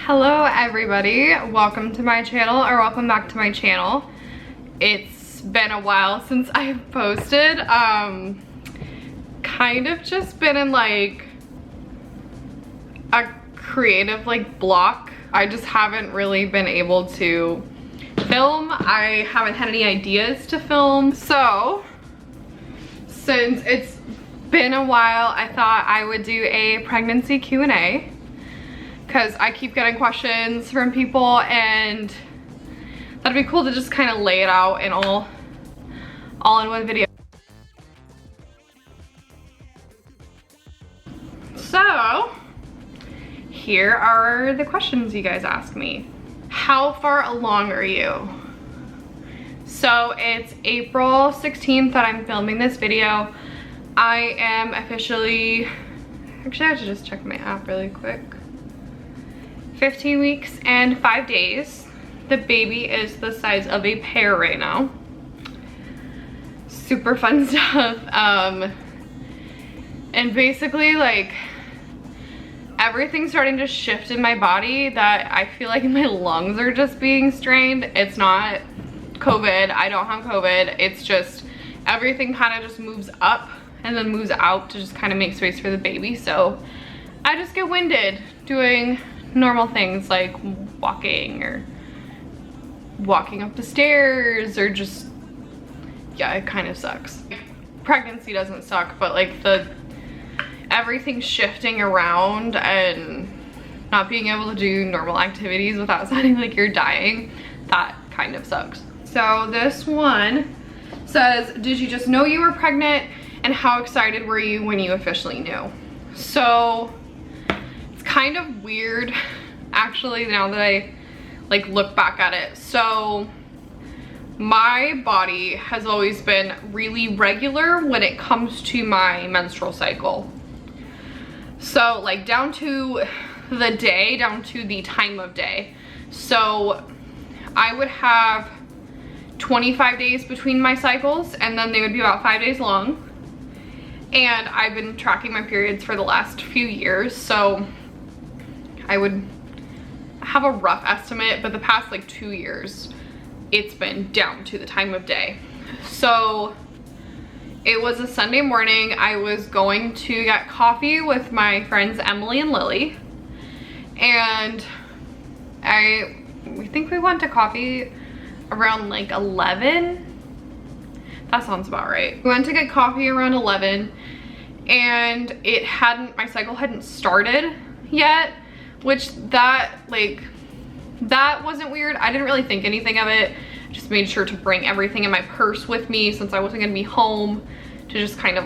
Hello everybody, welcome to my channel, or welcome back to my channel. It's been a while since I've posted. Kind of just been in like a creative block. I just haven't really been able to film. I haven't had any ideas to film. So since it's been a while, I thought I would do a pregnancy Q&A because I keep getting questions from people, and that'd be cool to just kind of lay it out in all in one video. So here are the questions you guys asked me. How far along are you? So it's April 16th that I'm filming this video. I am officially, actually I have to just check my app really quick. 15 weeks and 5 days. The baby is the size of a pear right now. Super fun stuff. And basically everything's starting to shift in my body that I feel like my lungs are just being strained. It's not COVID, I don't have COVID. It's just everything kind of just moves up and then moves out to just kind of make space for the baby. So I just get winded doing normal things like walking or walking up the stairs, or just, yeah, it kind of sucks. Pregnancy doesn't suck, but everything shifting around and not being able to do normal activities without sounding like you're dying, that kind of sucks. So this one says, did you just know you were pregnant, and how excited were you when you officially knew? So it's kind of weird actually now that I look back at it. So my body has always been really regular when it comes to my menstrual cycle. So down to the day, down to the time of day. So I would have 25 days between my cycles, and then they would be about 5 days long. And I've been tracking my periods for the last few years, so I would have a rough estimate, but the past 2 years it's been down to the time of day. So it was a Sunday morning. I was going to get coffee with my friends Emily and Lily, and we think we went to coffee around 11. That sounds about right. We went to get coffee around 11, and my cycle hadn't started yet, which that wasn't weird. I didn't really think anything of it. I just made sure to bring everything in my purse with me since I wasn't gonna be home, to just kind of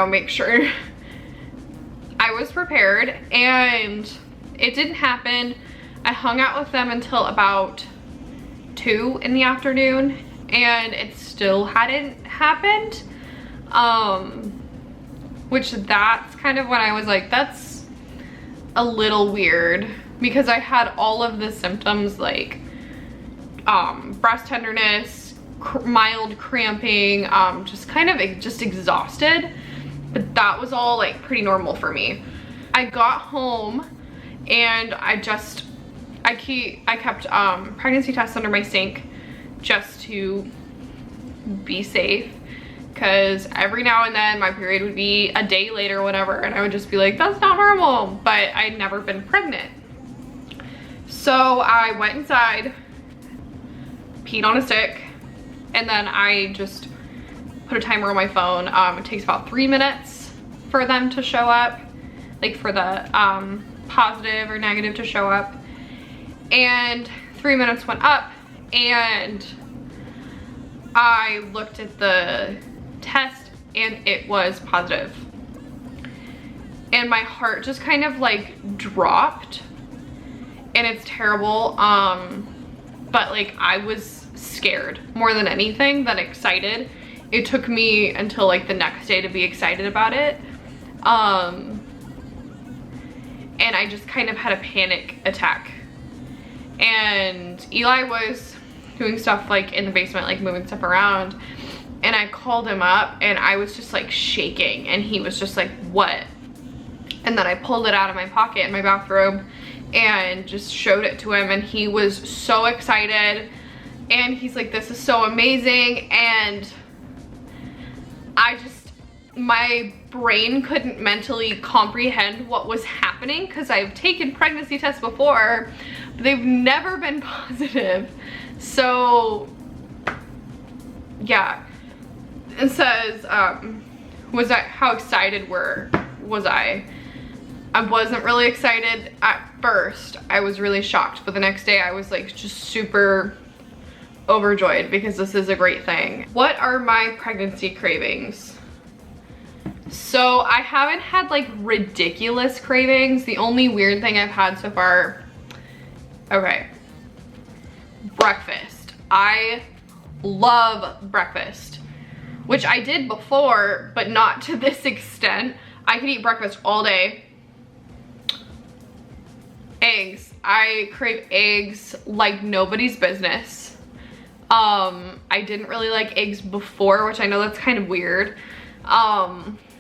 make sure I was prepared. And it didn't happen. I hung out with them until about 2 in the afternoon, and it still hadn't happened. Which that's kind of when I was like, that's a little weird, because I had all of the symptoms breast tenderness, mild cramping, just kind of exhausted, but that was all pretty normal for me. I got home and I kept pregnancy tests under my sink just to be safe, because every now and then my period would be a day later or whatever, and I would just be like, that's not normal, but I'd never been pregnant. So I went inside, peed on a stick, and then I just put a timer on my phone. It takes about 3 minutes for them to show up, for the positive or negative to show up. And 3 minutes went up, and I looked at the test and it was positive, and my heart just kind of dropped, and it's terrible. But I was scared more than anything than excited. It took me until the next day to be excited about it. And I just kind of had a panic attack, and Eli was doing stuff in the basement, moving stuff around, and I called him up, and I was just shaking, and he was just like, what? And then I pulled it out of my pocket in my bathrobe and just showed it to him, and he was so excited. And he's like, this is so amazing. And my brain couldn't mentally comprehend what was happening, because I've taken pregnancy tests before, but they've never been positive. So yeah, it says, how excited was I? I wasn't really excited at first. I was really shocked, but the next day I was like just super overjoyed, because this is a great thing. What are my pregnancy cravings? So I haven't had like ridiculous cravings. The only weird thing I've had so far, okay, breakfast. I love breakfast, which I did before, but not to this extent. I could eat breakfast all day. Eggs. I crave eggs like nobody's business. I didn't really like eggs before, which I know that's kind of weird.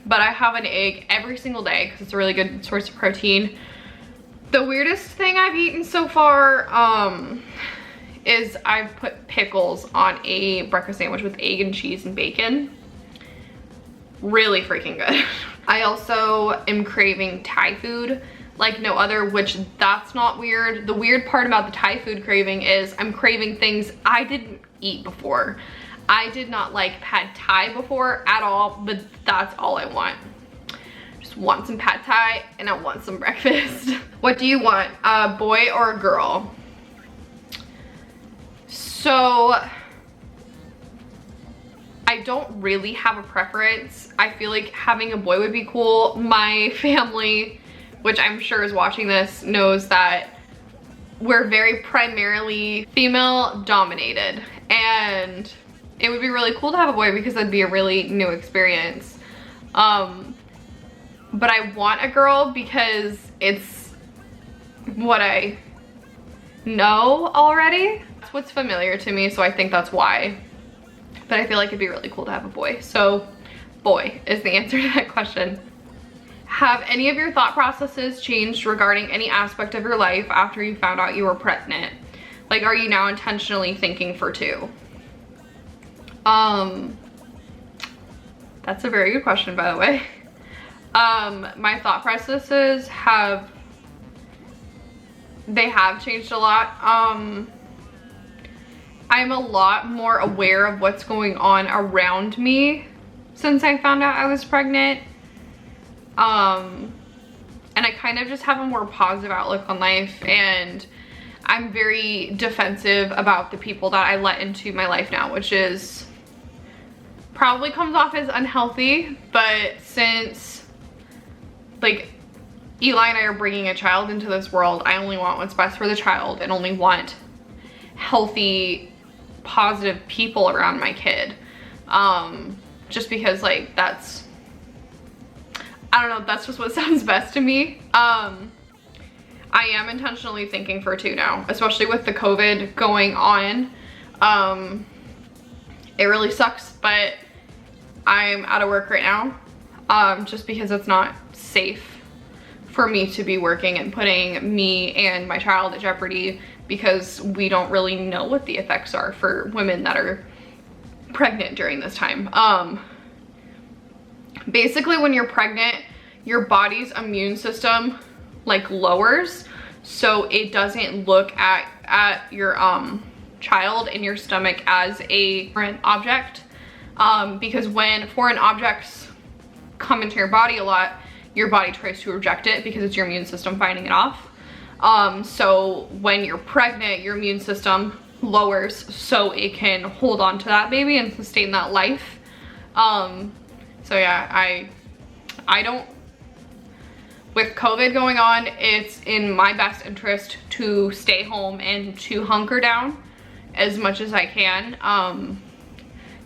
But I have an egg every single day because it's a really good source of protein. The weirdest thing I've eaten so far is I've put pickles on a breakfast sandwich with egg and cheese and bacon. Really freaking good. I also am craving Thai food like no other, which that's not weird. The weird part about the Thai food craving is I'm craving things I didn't eat before. I did not like pad Thai before at all, but that's all I want. Just want some pad Thai and I want some breakfast. What do you want, a boy or a girl? So I don't really have a preference. I feel like having a boy would be cool. My family, which I'm sure is watching this, knows that we're very primarily female dominated, and it would be really cool to have a boy because that'd be a really new experience. But I want a girl because it's what I know already. It's what's familiar to me, so I think that's why. But I feel like it'd be really cool to have a boy. So boy is the answer to that question. Have any of your thought processes changed regarding any aspect of your life after you found out you were pregnant? Like, are you now intentionally thinking for two? That's a very good question, by the way. My thought processes have changed a lot. I'm a lot more aware of what's going on around me since I found out I was pregnant. And I kind of just have a more positive outlook on life, and I'm very defensive about the people that I let into my life now, which is probably comes off as unhealthy, but since like Eli and I are bringing a child into this world, I only want what's best for the child and only want healthy, positive people around my kid. Just because like that's, I don't know, that's just what sounds best to me. I am intentionally thinking for two now, especially with the COVID going on. It really sucks, but I'm out of work right now, just because it's not safe for me to be working and putting me and my child at jeopardy, because we don't really know what the effects are for women that are pregnant during this time. Basically when you're pregnant, your body's immune system like lowers, so it doesn't look at your child in your stomach as a foreign object, because when foreign objects come into your body a lot, your body tries to reject it because it's your immune system fighting it off. So when you're pregnant, your immune system lowers so it can hold on to that baby and sustain that life. So yeah, I don't, with COVID going on, it's in my best interest to stay home and to hunker down as much as I can,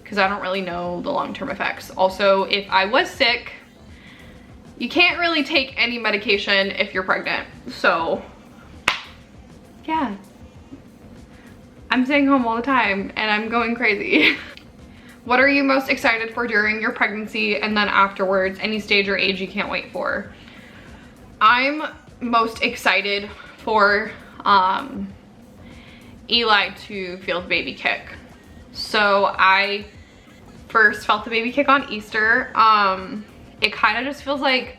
because I don't really know the long-term effects. Also, if I was sick, you can't really take any medication if you're pregnant. So yeah, I'm staying home all the time and I'm going crazy. What are you most excited for during your pregnancy and then afterwards? Any stage or age you can't wait for? I'm most excited for Eli to feel the baby kick. So I first felt the baby kick on Easter. It kind of just feels like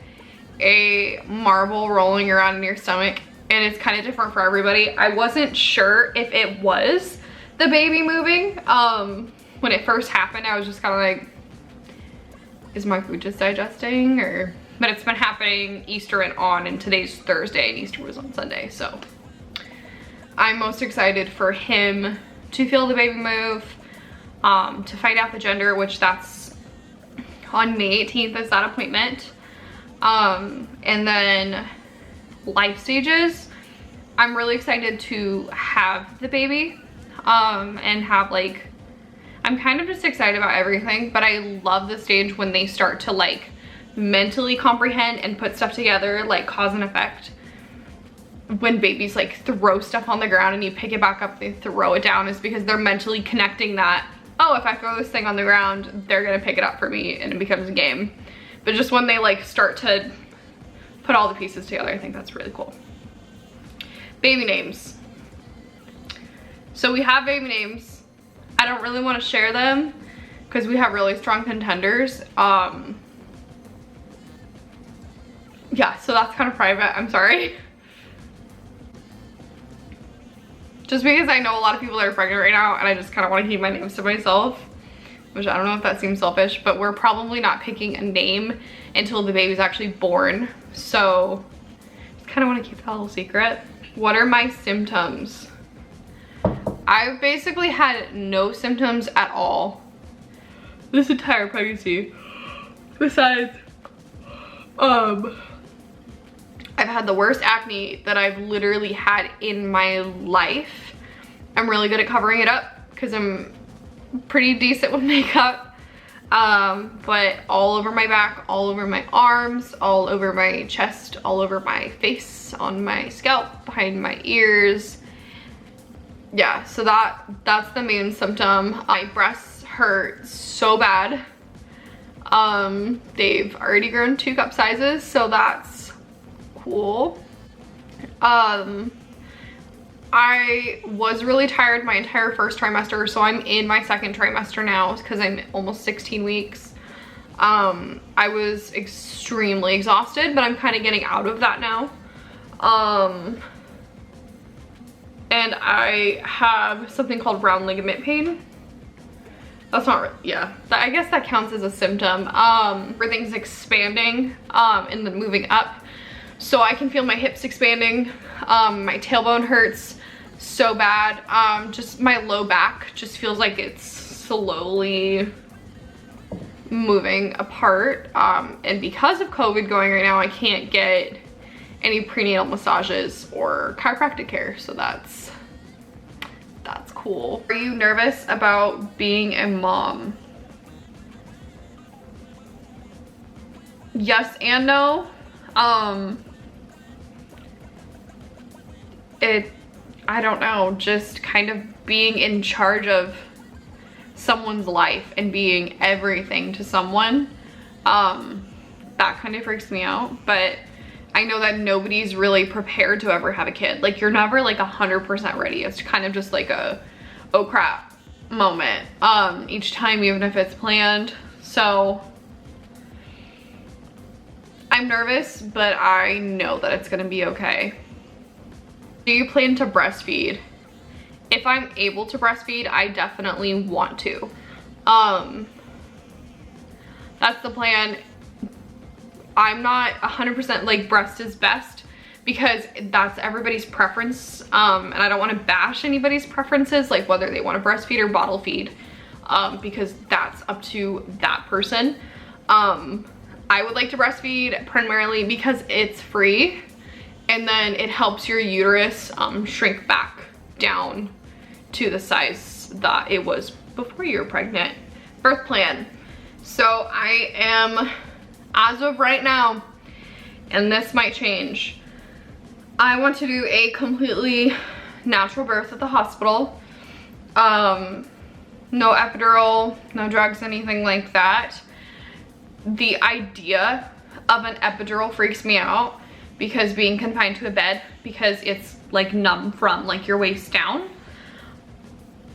a marble rolling around in your stomach, and it's kind of different for everybody. I wasn't sure if it was the baby moving. When it first happened, I was just kind of like, is my food just digesting? Or, but it's been happening Easter and on, and today's Thursday and Easter was on Sunday. So I'm most excited for him to feel the baby move, to find out the gender, which that's on May 18th is that appointment. And then life stages. I'm really excited to have the baby, and have like, I'm kind of just excited about everything, but I love the stage when they start to like mentally comprehend and put stuff together, like cause and effect. When babies like throw stuff on the ground and you pick it back up, they throw it down, is because they're mentally connecting that, oh, if I throw this thing on the ground, they're gonna pick it up for me, and it becomes a game. But just when they like start to put all the pieces together, I think that's really cool. Baby names. So we have baby names. I don't really want to share them because we have really strong contenders. Yeah, so that's kind of private, I'm sorry. Just because I know a lot of people that are pregnant right now, and I just kind of want to keep my names to myself, which I don't know if that seems selfish, but we're probably not picking a name until the baby's actually born. So just kind of want to keep that a little secret. What are my symptoms? I've basically had no symptoms at all this entire pregnancy. Besides, I've had the worst acne that I've literally had in my life. I'm really good at covering it up because I'm pretty decent with makeup. But all over my back, all over my arms, all over my chest, all over my face, on my scalp, behind my ears. Yeah, so that's the main symptom. My breasts hurt so bad. They've already grown 2 cup sizes, so that's cool. I was really tired my entire first trimester, so I'm in my second trimester now because I'm almost 16 weeks. I was extremely exhausted, but I'm kind of getting out of that now. And I have something called round ligament pain. That's not really, yeah, I guess that counts as a symptom. Everything's expanding and then moving up. So I can feel my hips expanding. My tailbone hurts so bad. Just my low back just feels like it's slowly moving apart. And because of COVID going right now, I can't get any prenatal massages or chiropractic care, so that's cool. Are you nervous about being a mom? Yes and no. I don't know, just kind of being in charge of someone's life and being everything to someone, that kind of freaks me out. But I know that nobody's really prepared to ever have a kid. Like, you're never like 100% ready. It's kind of just like a, oh crap moment, each time, even if it's planned. So I'm nervous, but I know that it's gonna be okay. Do you plan to breastfeed? If I'm able to breastfeed, I definitely want to. That's the plan. I'm not 100% like breast is best because that's everybody's preference, and I don't want to bash anybody's preferences, like whether they want to breastfeed or bottle feed, because that's up to that person. I would like to breastfeed primarily because it's free, and then it helps your uterus shrink back down to the size that it was before you were pregnant. Birth plan. So I am, as of right now, and this might change, I want to do a completely natural birth at the hospital. No epidural, no drugs, anything like that. The idea of an epidural freaks me out because being confined to a bed, because it's like numb from like your waist down,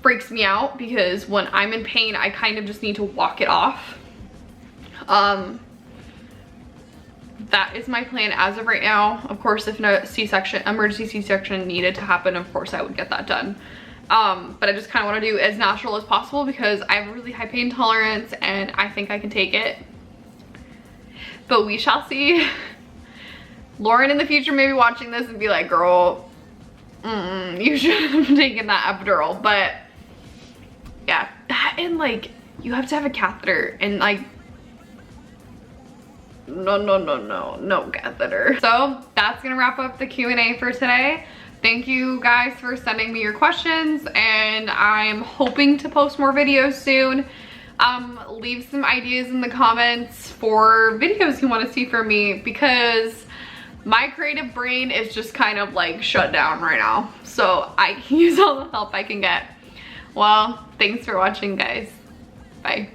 freaks me out, because when I'm in pain, I kind of just need to walk it off. That is my plan as of right now. Of course, if no emergency C-section needed to happen, of course I would get that done. But I just kind of want to do as natural as possible because I have a really high pain tolerance and I think I can take it. But we shall see. Lauren in the future may be watching this and be like, girl, you should have taken that epidural. But yeah, that, and like, you have to have a catheter, and like, no catheter. So that's gonna wrap up the Q&A for today. Thank you guys for sending me your questions, and I'm hoping to post more videos soon. Leave some ideas in the comments for videos you want to see from me, because my creative brain is just kind of like shut down right now. So I can use all the help I can get. Well, thanks for watching, guys. Bye.